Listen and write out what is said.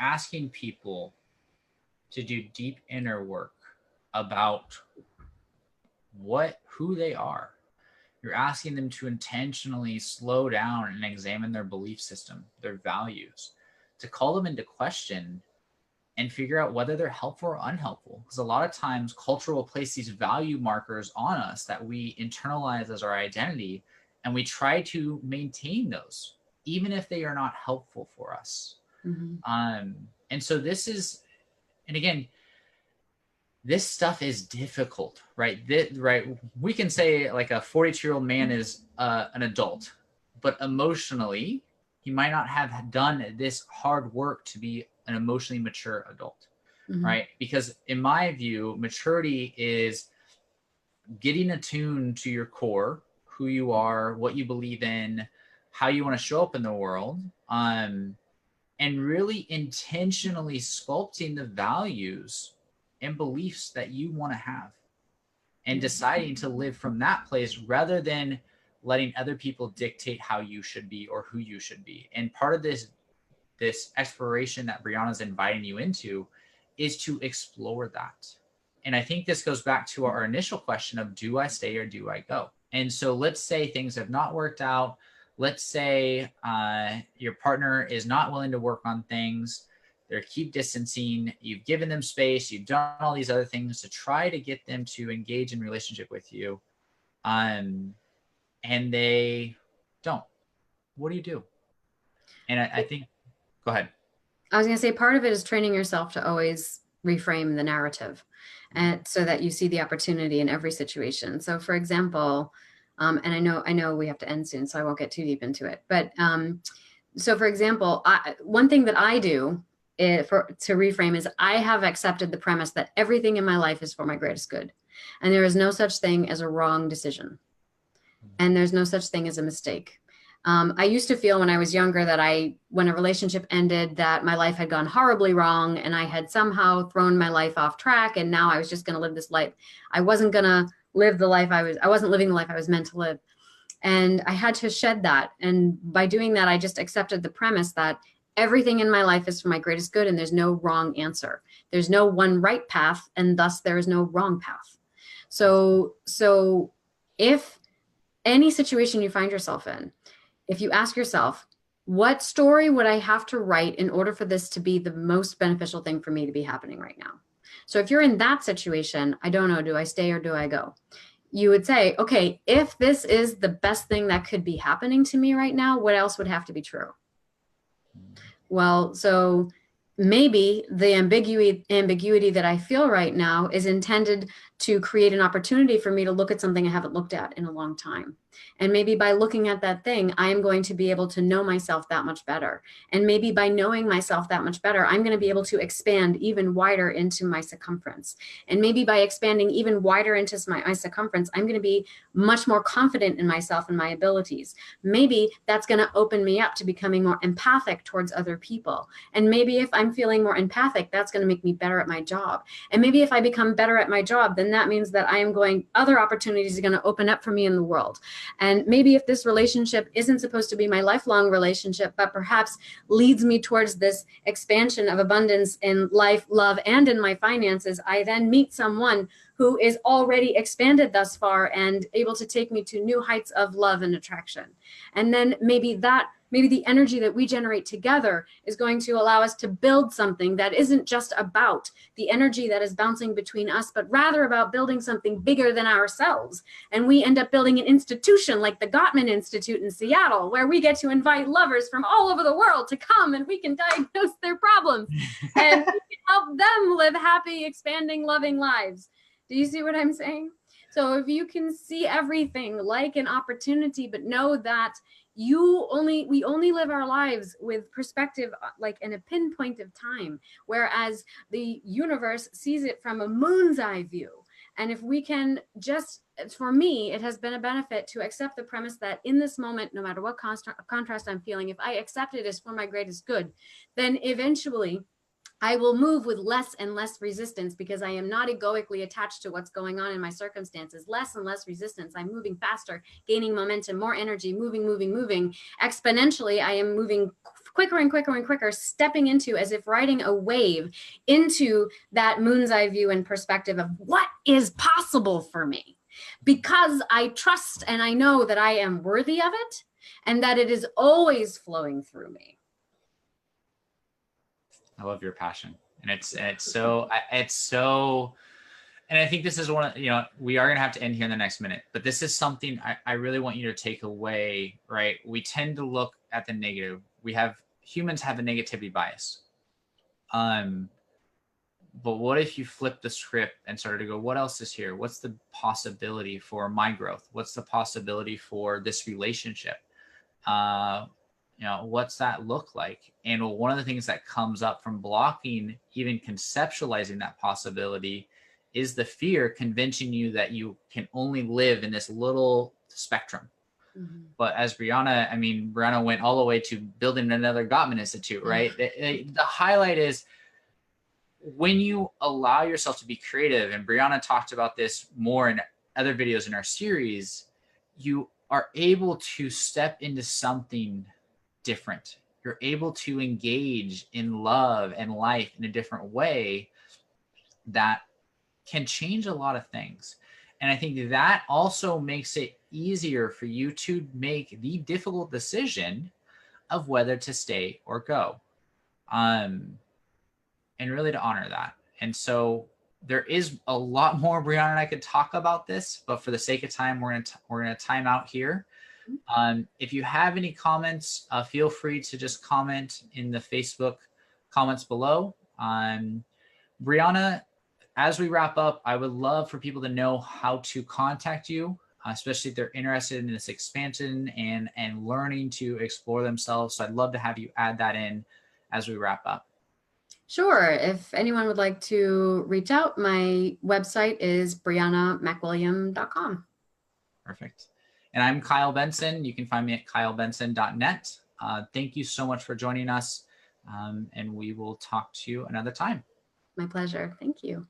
asking people to do deep inner work about who they are. You're asking them to intentionally slow down and examine their belief system, their values, to call them into question and figure out whether they're helpful or unhelpful. Because a lot of times culture will place these value markers on us that we internalize as our identity, and we try to maintain those, even if they are not helpful for us. And so this is, and again, this stuff is difficult, right? Right. We can say like a 42-year-old man is an adult, but emotionally, he might not have done this hard work to be an emotionally mature adult, right? Because in my view, maturity is getting attuned to your core, who you are, what you believe in, how you want to show up in the world, and really intentionally sculpting the values and beliefs that you want to have, and deciding to live from that place rather than letting other people dictate how you should be or who you should be. And part of this exploration that Brianna's inviting you into is to explore that. And I think this goes back to our initial question of, do I stay or do I go? And so let's say things have not worked out. Let's say your partner is not willing to work on things. They keep distancing. You've given them space. You've done all these other things to try to get them to engage in relationship with you. And they don't. What do you do? And I think, go ahead. I was going to say, part of it is training yourself to always reframe the narrative, and so that you see the opportunity in every situation. So for example, and I know we have to end soon, so I won't get too deep into it. But so for example, one thing that I do to reframe is I have accepted the premise that everything in my life is for my greatest good. And there is no such thing as a wrong decision. And there's no such thing as a mistake. I used to feel when I was younger that when a relationship ended, that my life had gone horribly wrong and I had somehow thrown my life off track. And now I was just going to live this life. I wasn't going to live the life I wasn't living the life I was meant to live. And I had to shed that. And by doing that, I just accepted the premise that everything in my life is for my greatest good, and there's no wrong answer. There's no one right path, and thus there is no wrong path. So if any situation you find yourself in, if you ask yourself, what story would I have to write in order for this to be the most beneficial thing for me to be happening right now? So if you're in that situation, I don't know, do I stay or do I go? You would say, okay, if this is the best thing that could be happening to me right now, what else would have to be true? Well, so maybe the ambiguity that I feel right now is intended to create an opportunity for me to look at something I haven't looked at in a long time. And maybe by looking at that thing, I am going to be able to know myself that much better. And maybe by knowing myself that much better, I'm going to be able to expand even wider into my circumference. And maybe by expanding even wider into my circumference, I'm going to be much more confident in myself and my abilities. Maybe that's going to open me up to becoming more empathic towards other people. And maybe if I'm feeling more empathic, that's going to make me better at my job. And maybe if I become better at my job, then that means that other opportunities are going to open up for me in the world. And maybe if this relationship isn't supposed to be my lifelong relationship, but perhaps leads me towards this expansion of abundance in life, love, and in my finances, I then meet someone who is already expanded thus far and able to take me to new heights of love and attraction. And then maybe the energy that we generate together is going to allow us to build something that isn't just about the energy that is bouncing between us, but rather about building something bigger than ourselves. And we end up building an institution like the Gottman Institute in Seattle, where we get to invite lovers from all over the world to come, and we can diagnose their problems and we can help them live happy, expanding, loving lives. Do you see what I'm saying? So if you can see everything like an opportunity, but know that we only live our lives with perspective, like in a pinpoint of time, whereas the universe sees it from a moon's eye view. And if we can for me, it has been a benefit to accept the premise that in this moment, no matter what contrast I'm feeling, if I accept it as for my greatest good, then eventually I will move with less and less resistance because I am not egoically attached to what's going on in my circumstances. Less and less resistance. I'm moving faster, gaining momentum, more energy, moving, moving, moving. Exponentially, I am moving quicker and quicker and quicker, stepping into, as if riding a wave, into that moon's eye view and perspective of what is possible for me. Because I trust and I know that I am worthy of it and that it is always flowing through me. I love your passion. And it's so, and I think this is one of, we are going to have to end here in the next minute, but this is something I really want you to take away, right? We tend to look at the negative. Humans have a negativity bias. But what if you flip the script and started to go, what else is here? What's the possibility for my growth? What's the possibility for this relationship? What's that look like? And one of the things that comes up from blocking, even conceptualizing that possibility, is the fear convincing you that you can only live in this little spectrum. Mm-hmm. But as Brianna went all the way to building another Gottman Institute, right? The highlight is when you allow yourself to be creative, and Brianna talked about this more in other videos in our series, you are able to step into something different. You're able to engage in love and life in a different way that can change a lot of things. And I think that also makes it easier for you to make the difficult decision of whether to stay or go. And really to honor that. And so there is a lot more, Brianna and I could talk about this, but for the sake of time, we're gonna time out here. If you have any comments, feel free to just comment in the Facebook comments below. Brianna, as we wrap up, I would love for people to know how to contact you, especially if they're interested in this expansion and learning to explore themselves. So I'd love to have you add that in as we wrap up. Sure. If anyone would like to reach out, my website is briannamcwilliam.com. Perfect. And I'm Kyle Benson. You can find me at kylebenson.net. Thank you so much for joining us. And we will talk to you another time. My pleasure. Thank you.